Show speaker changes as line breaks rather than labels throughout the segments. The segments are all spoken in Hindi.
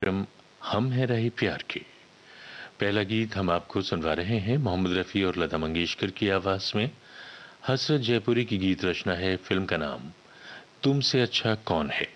कार्यक्रम हम हैं रहे प्यार के। पहला गीत हम आपको सुनवा रहे हैं मोहम्मद रफ़ी और लता मंगेशकर की आवाज में। हसरत जयपुरी की गीत रचना है, फिल्म का नाम तुमसे अच्छा कौन है।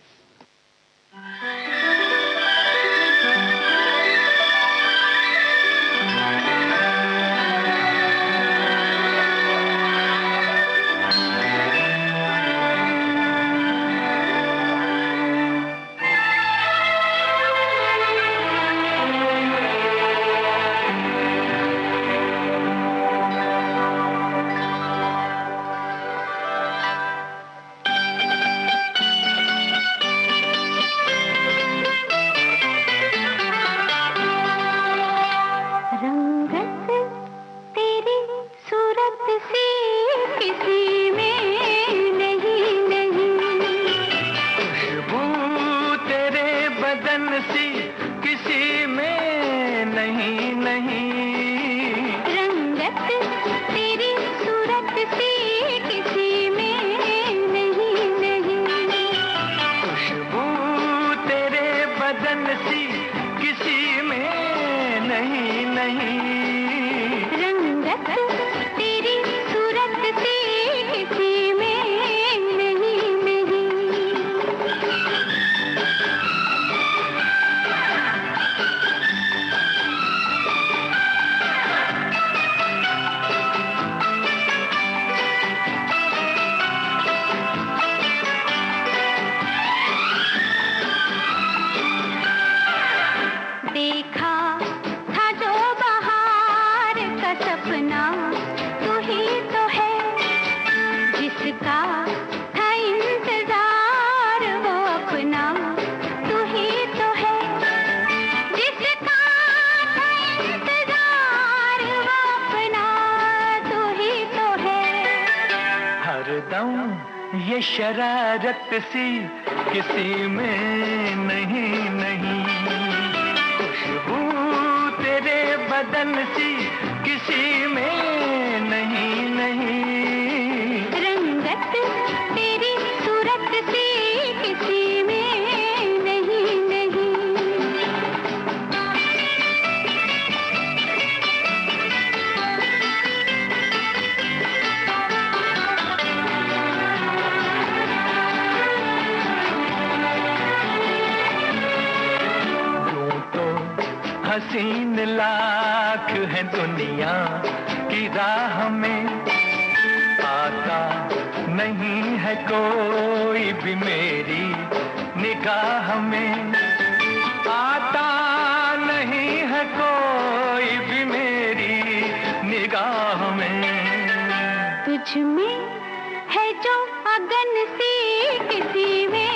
ये शरारत सी किसी में नहीं नहीं, खुशबू तेरे बदन सी किसी में नहीं नहीं,
रंगत तेरी सूरत सी किसी में नहीं नहीं।
हसीन लाख है दुनिया की राह में, आता नहीं है कोई भी मेरी निगाह में, आता नहीं है कोई भी मेरी निगाह में।
तुझ में है जो अगन सी किसी में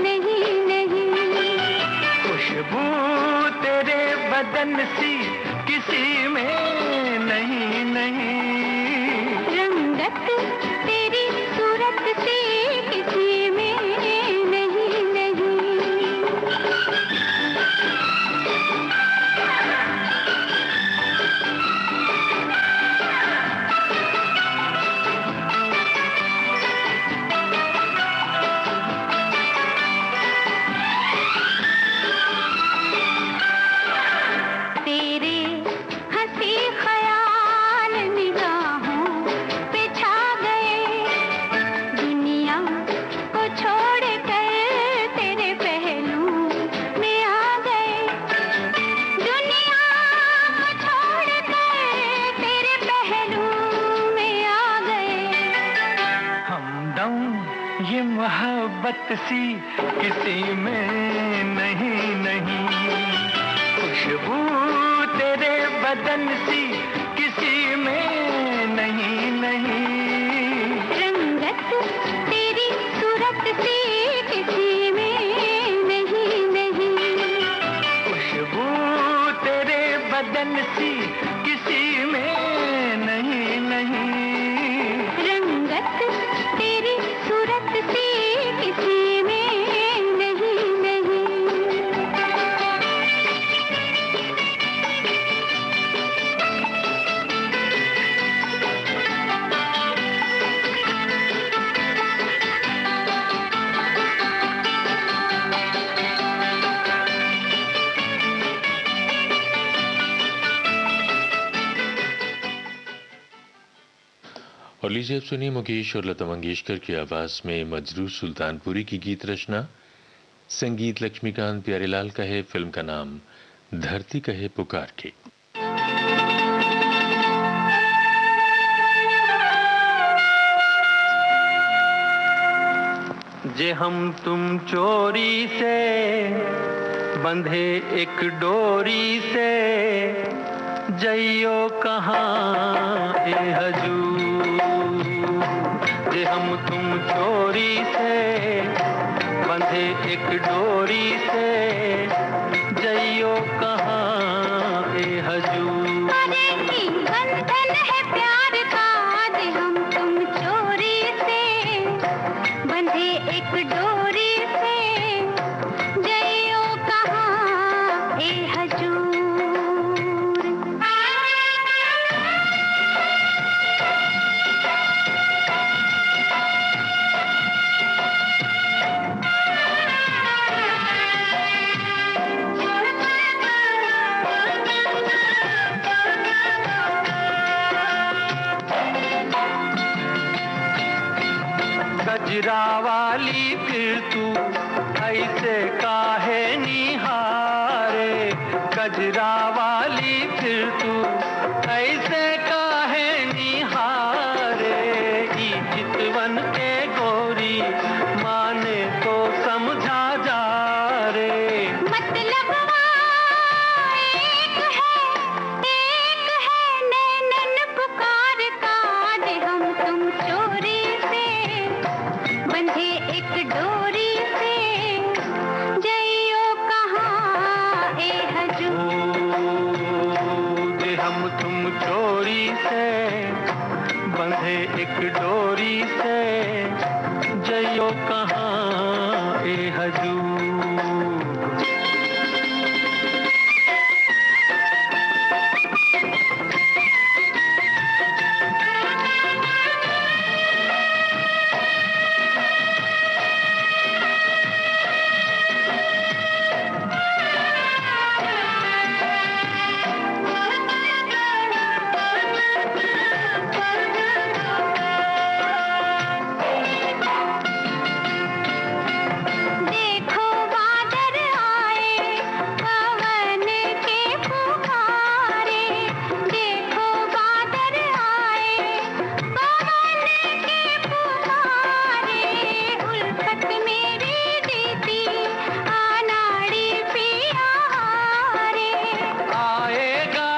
नहीं नहीं,
खुशबू तेरे बदन सी किसी में नहीं नहीं,
रंगत तेरी सूरत सी किसी में नहीं नहीं।
ये मोहब्बत सी किसी में नहीं नहीं, खुशबू तेरे बदन सी किसी में नहीं नहीं,
रंगत तेरी सूरत सी किसी में नहीं नहीं,
खुशबू तेरे बदन सी किसी में नहीं नहीं,
रंगत तेरी सूरत सी किसी में नहीं नहीं।
और लीजिए अब सुनिए मुकेश और लता मंगेशकर की आवाज में मजरू सुल्तानपुरी की गीत रचना, संगीत लक्ष्मीकांत प्यारेलाल का है, फिल्म का नाम धरती कहे पुकार के।
जे हम तुम चोरी से बंधे एक डोरी से, जइयो कहाँ ए हजूर। जे हम तुम चोरी से बंधे एक डोरी से, जइयो कहाँ ए हजूर।
अरे की बंधन है प्यार का, जे हम तुम चोरी से बंधे एक डोरी से, जइयो कहाँ ए हजूर।
गजरा वाली फिर तू ऐसे काहे निहारे, गजरा वाली फिर तू ऐसे काहे निहारे। ई चितवन के गोरी माने तो समझा जा रे।
मतलब एक है नैनन पुकार का, जे हम तुम चोरी से बंधे एक डोरी से, जइयो कहाँ ए हजूर।
जे हम तुम चोरी से बंधे एक डोरी से, जइयो कहाँ ए हजूर।
देखो बादल आए पवन के पुकारे, देखो बादल आए पवन के पुकारे। उल्फत मेरी दीदी अनाड़ी पिया रे।
आएगा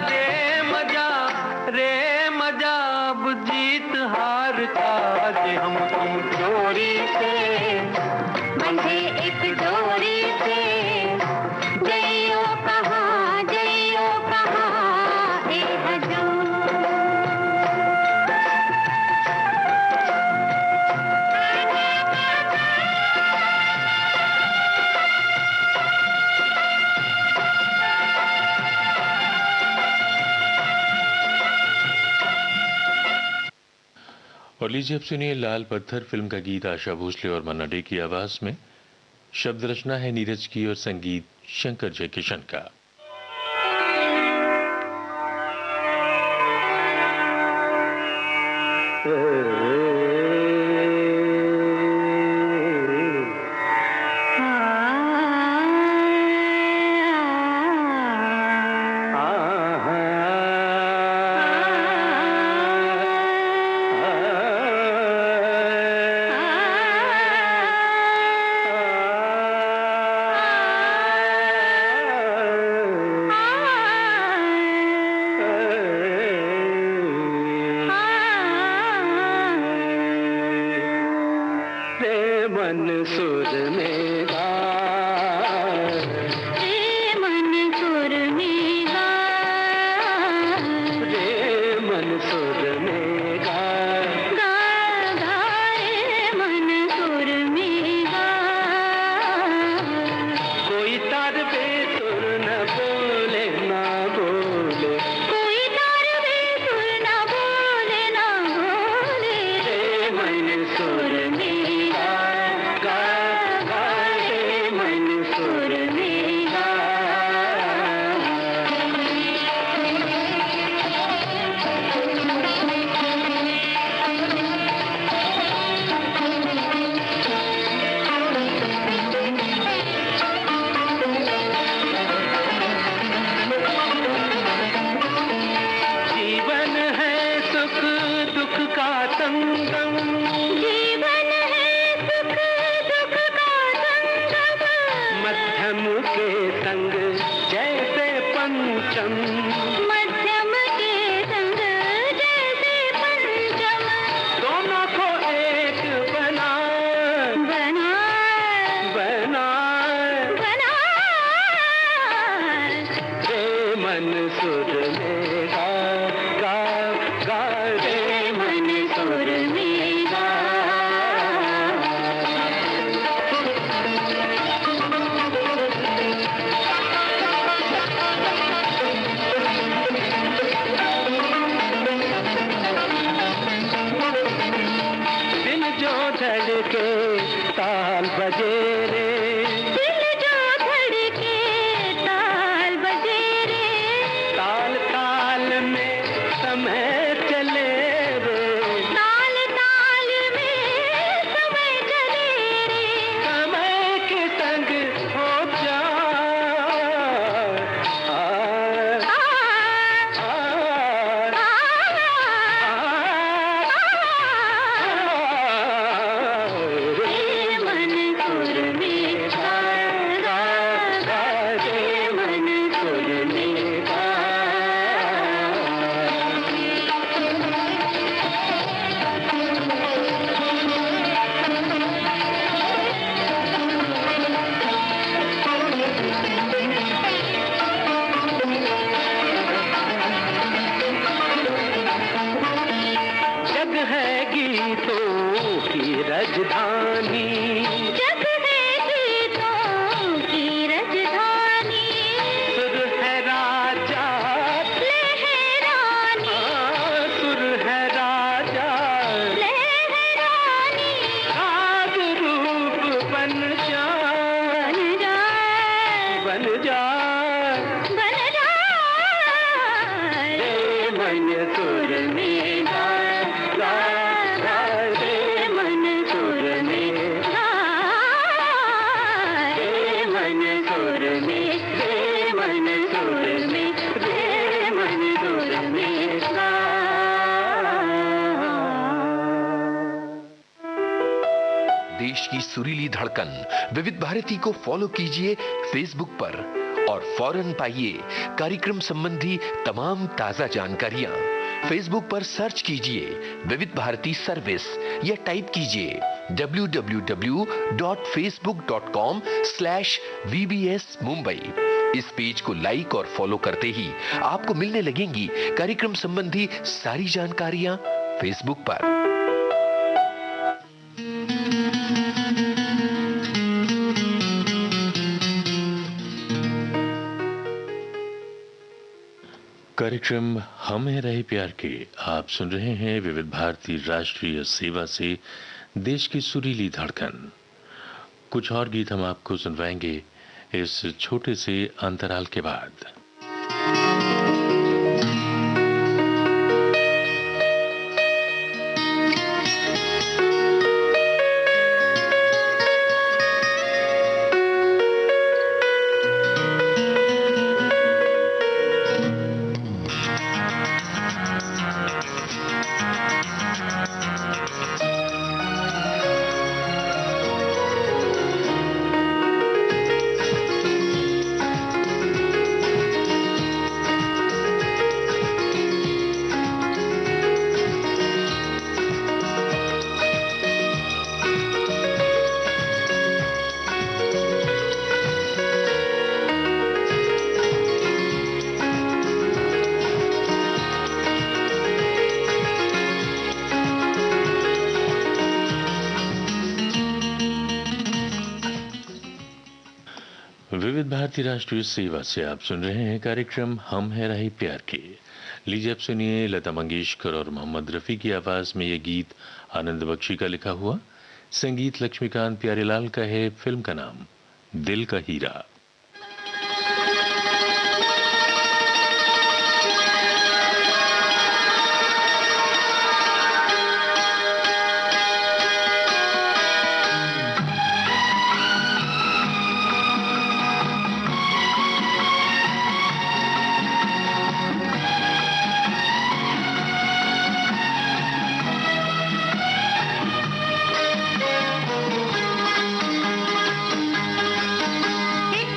रे मजा अब जीत हार का, जे हम तुम चोरी से
बंधे एक डोरी से, जइयो कहाँ ए हजूर।
और लीजिए अब सुनिए लाल पत्थर फिल्म का गीत आशा भोसले और मन्ना डे की आवाज में, शब्द रचना है नीरज की और संगीत शंकर जयकिशन का।
के संग जैसे पंचम,
मध्यम के संग जैसे पंचम,
दोनों को एक बना
बना
बना
बना
रे मन सुर में गा गा गा रे
मन सुर में गा।
दिल जो धड़के ताल बजे रे,
दिल जो धड़के ताल बजे रे,
ताल ताल में समय चले रे,
ताल ताल में समय चले रे,
समय के संग हो जा आ,
आ,
आ,
रे मन सुर में गा गा गा, रे मन सुर में गा।
जग है गीतों की राजधानी,
जग है गीतों की राजधानी,
सुर है राजा
लहरानी,
सुर है राजा,
लहरानी,
राग रूप बन जा
बन जा
बन जा
बन जा
रे मन सुर में गा गा गा रे
मन सुर में गा, रे मन सुर में, रे मन सुर में, रे मन सुर में गा।
देश की सुरीली धड़कन विविध भारती को फॉलो कीजिए फेसबुक पर और फौरन पाइए कार्यक्रम संबंधी तमाम ताजा जानकारियां। फेसबुक पर सर्च कीजिए विविध भारती सर्विस या टाइप कीजिए www.facebook.com/VBS Mumbai। इस पेज को लाइक और फॉलो करते ही आपको मिलने लगेंगी कार्यक्रम संबंधी सारी जानकारियां फेसबुक पर।
कार्यक्रम हम हैं रहे प्यार के आप सुन रहे हैं विविध भारती राष्ट्रीय सेवा से देश की सुरीली धड़कन। कुछ और गीत हम आपको सुनवाएंगे इस छोटे से अंतराल के बाद। विविध भारती राष्ट्रीय सेवा से आप सुन रहे हैं कार्यक्रम हम हैं रहे प्यार के। लीजिए अब सुनिए लता मंगेशकर और मोहम्मद रफी की आवाज में यह गीत आनंद बख्शी का लिखा हुआ, संगीत लक्ष्मीकांत प्यारेलाल का है, फिल्म का नाम दिल का हीरा।
एक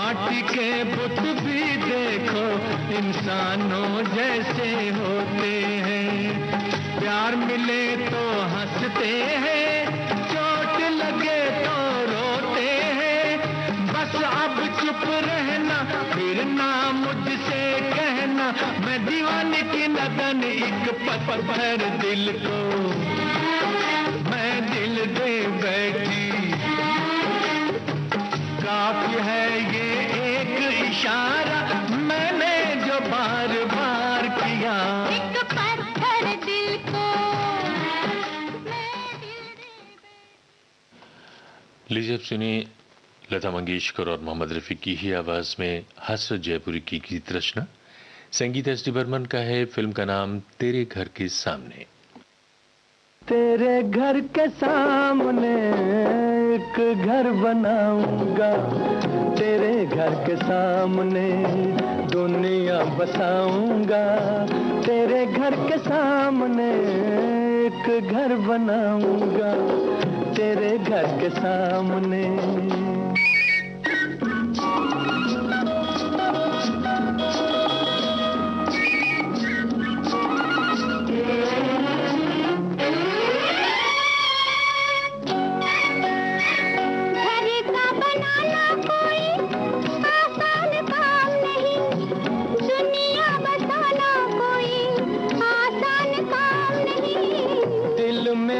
माटी के बुत भी देखो इंसानों जैसे होते हैं। प्यार मिले तो हंसते हैं, चोट लगे तो रोते हैं। बस अब चुप रहना, फिर ना मुझसे कहना मैं दीवाने की लगन एक पत्थर दिल को मैं दिल दे बैठी। काफी है ये एक इशारा मैंने जो बार बार किया।
एक पत्थर दिल को मैं दिल दे।
लीजिए अब सुनिए लता मंगेशकर और मोहम्मद रफी की ही आवाज में हसरत जयपुरी की गीत रचना, संगीत एस डी बर्मन का है। फिल्म का नाम तेरे घर के सामने।
तेरे घर के सामने एक घर बनाऊंगा, तेरे घर के सामने दुनिया बसाऊंगा। तेरे घर के सामने एक घर बनाऊंगा, तेरे घर के सामने।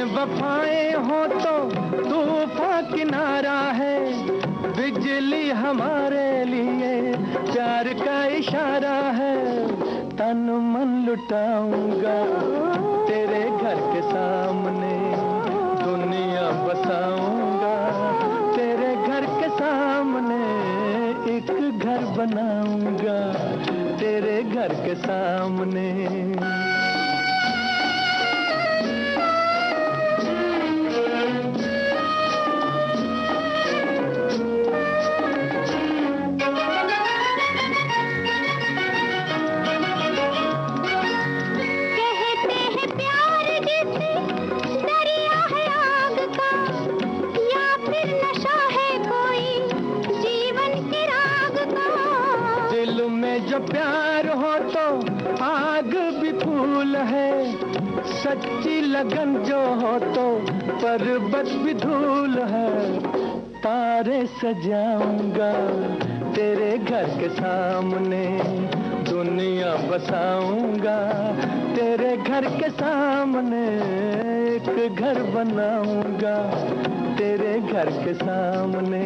वफाएं हो तो तूफान किनारा है, बिजली हमारे लिए प्यार का इशारा है। तन मन लुटाऊंगा तेरे घर के सामने दुनिया बसाऊंगा। तेरे घर के सामने एक घर बनाऊंगा, तेरे घर के सामने। जो प्यार हो तो आग भी फूल है, सच्ची लगन जो हो तो पर्वत भी धूल है। तारे सजाऊंगा तेरे घर के सामने दुनिया बसाऊंगा। तेरे घर के सामने एक घर बनाऊंगा, तेरे घर के सामने।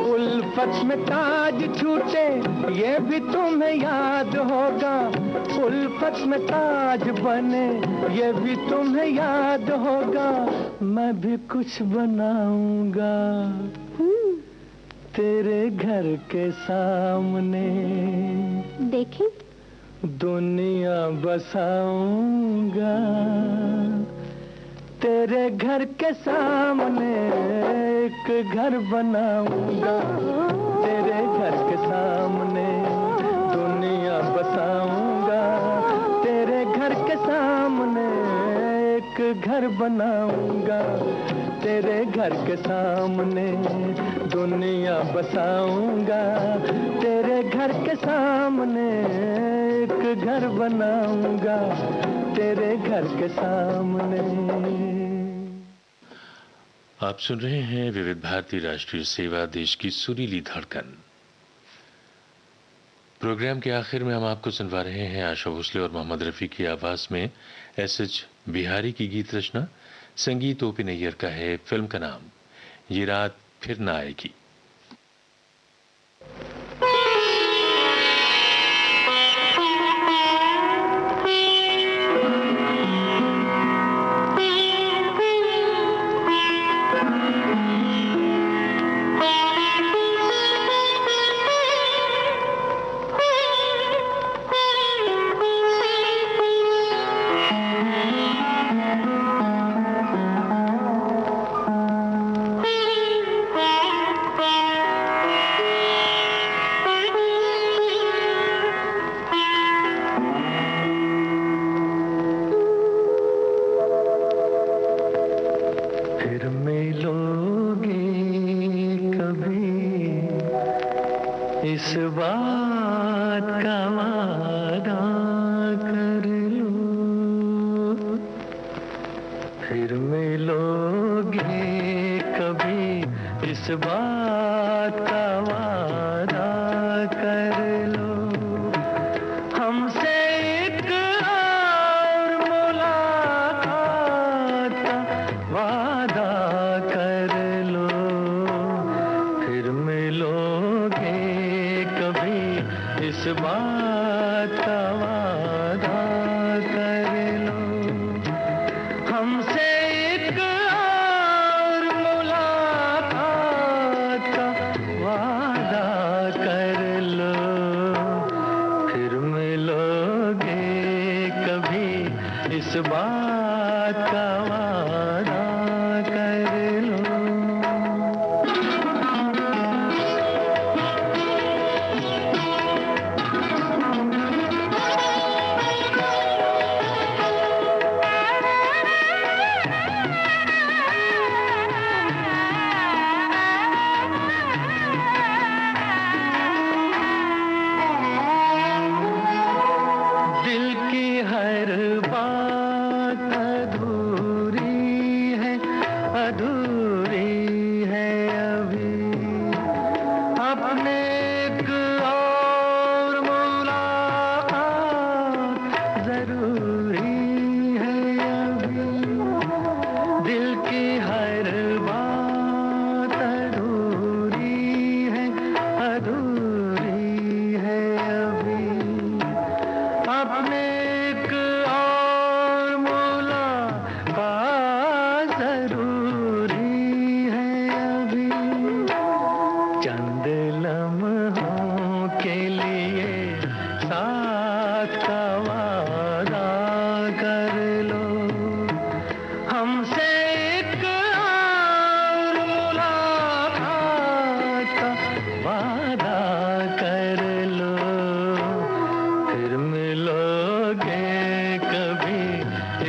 उल्फत में ताज छूटे ये भी तुम्हें याद होगा, उल्फत में ताज बने ये भी तुम्हें याद होगा। मैं भी कुछ बनाऊंगा तेरे घर के सामने,
देखें
दुनिया बसाऊंगा। तेरे घर के सामने एक घर बनाऊंगा, तेरे घर के सामने दुनिया बसाऊंगा। तेरे घर के सामने एक घर बनाऊंगा, तेरे घर के सामने दुनिया बसाऊंगा। तेरे घर के सामने एक घर बनाऊंगा, तेरे घर के सामने।
आप सुन रहे हैं विविध भारती राष्ट्रीय सेवा, देश की सुरीली धड़कन। प्रोग्राम के आखिर में हम आपको सुनवा रहे हैं आशा भोसले और मोहम्मद रफी की आवाज में एस.एच. बिहारी की गीत रचना, संगीत ओ.पी. नैयर का है। फिल्म का नाम ये रात फिर ना आएगी।
इस बात का वादा कर लो, फिर मिलोगे कभी, इस बात का वादा कर लो। हमसे एक और मुलाकात का वादा कर लो, फिर मिलोगे कभी, इस बात का वादा कर लो। हमसे एक और मुलाकात का वादा कर लो, फिर मिलोगे कभी, इस बात का वादा कर लो। दिल की हर बात अधूरी है, अधूरी है अभी। अपने एक और मुलाकात जरूरी है अभी। दिल की हर बात अधूरी है, अधूरी है अभी। अपने एक और मुलाकात जरूरी है अभी। चंद लम्हों के लिए साथ का वादा कर लो। हमसे एक और मुलाकात का वादा कर लो, फिर मिलोगे कभी,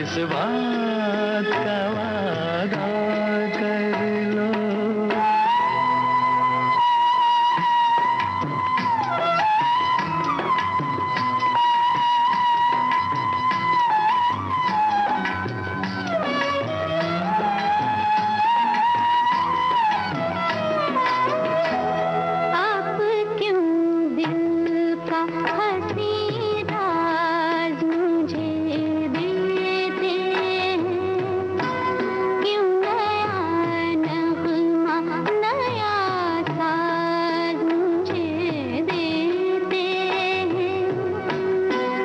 इस बात का वादा कर लो।
आप क्यों दिल का हंसी राज मुझे देते हैं, क्यों नया नगमा नया साज मुझे देते हैं।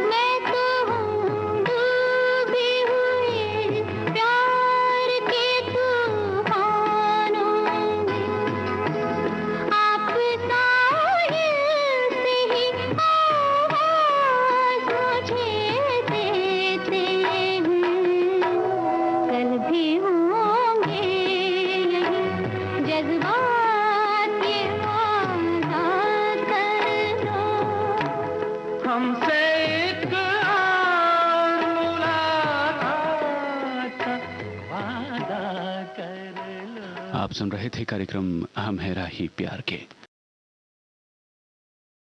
मैं तो हूँ डूबी हुई प्यार के तूफानों में। आप साहिल से ही आवाज़ मुझे देते हैं। कल भी होंगे यही जज्बात, ये वादा कर लो।
हमसे एक और मुलाकात का वादा कर लो।
आप सुन रहे थे कार्यक्रम हम हैं राही प्यार के।